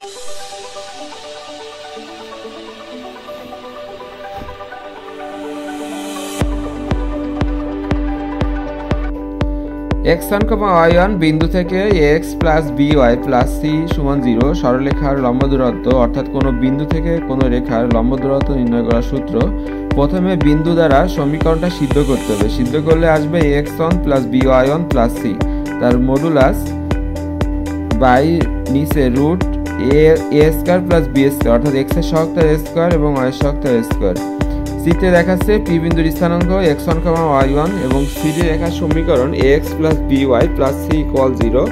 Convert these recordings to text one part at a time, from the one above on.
x1, y1 বিন্দু থেকে x plus by plus c সমান 0 সরলরেখার লম্ব দূরত্ব অর্থাৎ কোনো বিন্দু থেকে কোনো রেখার লম্ব দূরত্ব নির্ণয় করার সূত্র। প্রথমে বিন্দু দ্বারা সমীকরণটা সিদ্ধ করতে হবে। সিদ্ধ করলে আসবে x1 plus by1 plus c, তার মডুলাস বাই নিচে root a square plus b square অর্থাৎ x এর সহগ তার স্কয়ার এবং y এর সহগ তার স্কয়ার। সিতে দেখাচ্ছে p বিন্দুর স্থানাঙ্ক x1, y1 এবং cd রেখার সমীকরণ ax plus by plus c equal 0।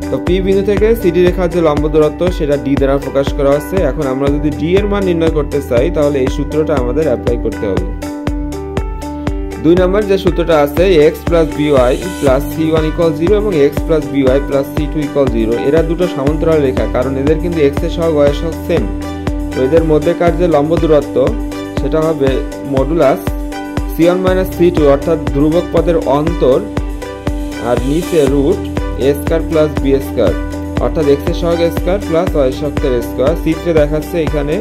তো p বিন্দু থেকে cd রেখার যে লম্ব দূরত্ব সেটা d দ্বারা প্রকাশ করা হচ্ছে। এখন আমরা যদি d এর মান নির্ণয় করতে চাই তাহলে এই সূত্রটা আমাদের অ্যাপ্লাই করতে হবে। 2 নম্বর যে সূত্রটা আছে x plus by plus c1 equal 0 এবং x plus by plus c2 equal 0। এরা দুটো সমান্তরাল রেখা, কারণ এদের কিন্তু x এর সহগ y এর সহগ সেম। তো এদের মধ্যেকার যে লম্ব দূরত্ব সেটা হবে মডুলাস c1 মাইনাস c2 অর্থাৎ ধ্রুবক পদের অন্তর আর নিচে root a square plus b square অর্থাৎ x এর সহগ স্কয়ার প্লাস y এর সহগ তার স্কয়ার। চিত্রে দেখাচ্ছে এখানে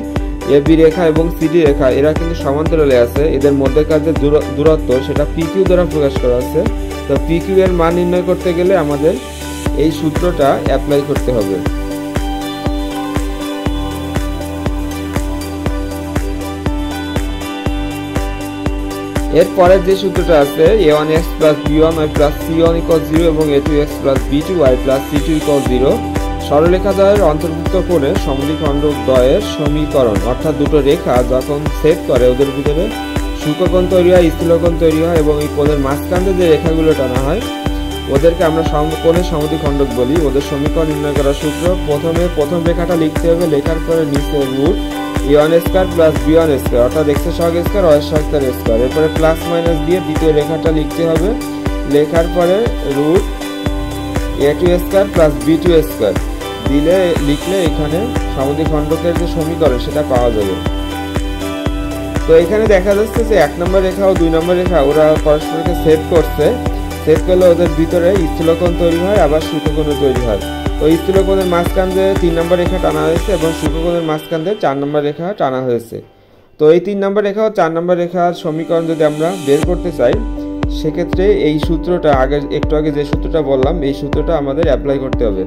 ab রেখা এবং cd রেখা এরা কিন্তু সমান্তরালে আছে। এদের মধ্যেকার যে দূরত্ব সেটা pq দ্বারা প্রকাশ করা আছে। তো pq এর মান নির্ণয় করতে গেলে আমাদের এই সূত্রটা অ্যাপ্লাই করতে হবে। এরপরের যে সূত্রটা আছে a1x plus b1y plus c1 equal 0 এবং a2x plus b2y plus c2 equal 0 সরলরেখা দ্বয়ের অন্তর্ভুক্ত কোণে সমদ্বিখণ্ডক দ্বয়ের সমীকরণ। অর্থাৎ দুটো রেখা যখন ছেদ করে ওদের ভিতরে সূক্ষ্মকোণ তৈরি হয়, স্থূলকোণ তৈরি হয় এবং এই কোণের মাঝখানে যে রেখাগুলো টানা হয় ওদেরকে আমরা কোণের সমদ্বিখণ্ডক বলি। ওদের সমীকরণ নির্ণয় করার সূত্র প্রথমে প্রথম রেখাটা লিখতে হবে, লেখার পরে নিচে root a1 square plus b1 square অর্থাৎ x এর সহগ স্কয়ার y এর সহগ তার স্কয়ার। এরপরে প্লাস মাইনাস দিয়ে দ্বিতীয় রেখাটা লিখতে হবে, লেখার পরে root a2 square plus b2 square লিখলে এখানে সমদ্বিখণ্ডকের যে সমীকরণ সেটা পাওয়া যাবে। তো এখানে দেখা যাচ্ছে যে 1 নম্বর রেখা ও 2 নম্বর রেখা ওরা পরস্পরকে ছেদ করছে। ছেদ করলে ওদের ভিতরে স্থূলকোণ তৈরি হয় আবার সূক্ষ্মকোণ তৈরি হয়। তো স্থূলকোণের মাঝখান দিয়ে 3 নম্বর রেখা টানা হয়েছে এবং সূক্ষ্মকোণের মাঝখান দিয়ে 4 নম্বর রেখা টানা হয়েছে। তো এই 3 নম্বর রেখা ও 4 নম্বর রেখার সমীকরণ যদি আমরা বের করতে চাই সেক্ষেত্রে এই সূত্রটা একটু আগে যে সূত্রটা বললাম এই সূত্রটা আমাদের অ্যাপ্লাই করতে হবে।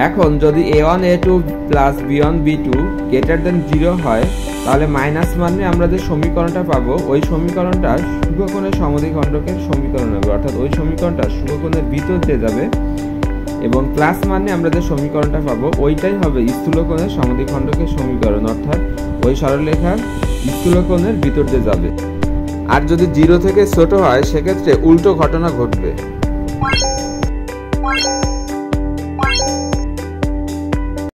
এখন যদি a1 a2 plus b1 b2 greater than 0 হয় তাহলে মাইনাস মানে আমরা যে সমীকরণটা পাবো ওই সমীকরণটা সূক্ষ্মকোণের সমদ্বিখণ্ডকের সমীকরণ হবে। অর্থাৎ ওই সমীকরণটা সূক্ষ্মকোণের ভিতর দিয়ে যাবে এবং প্লাস মানে আমরা যে সমীকরণটা পাবো ওইটাই হবে স্থূলকোণের সমদ্বিখণ্ডকের সমীকরণ। অর্থাৎ ওই সরলরেখার স্থূলকোণের ভিতর দিয়ে যাবে। আর যদি 0 থেকে ছোট হয় সেক্ষেত্রে উল্টো ঘটনা ঘটবে।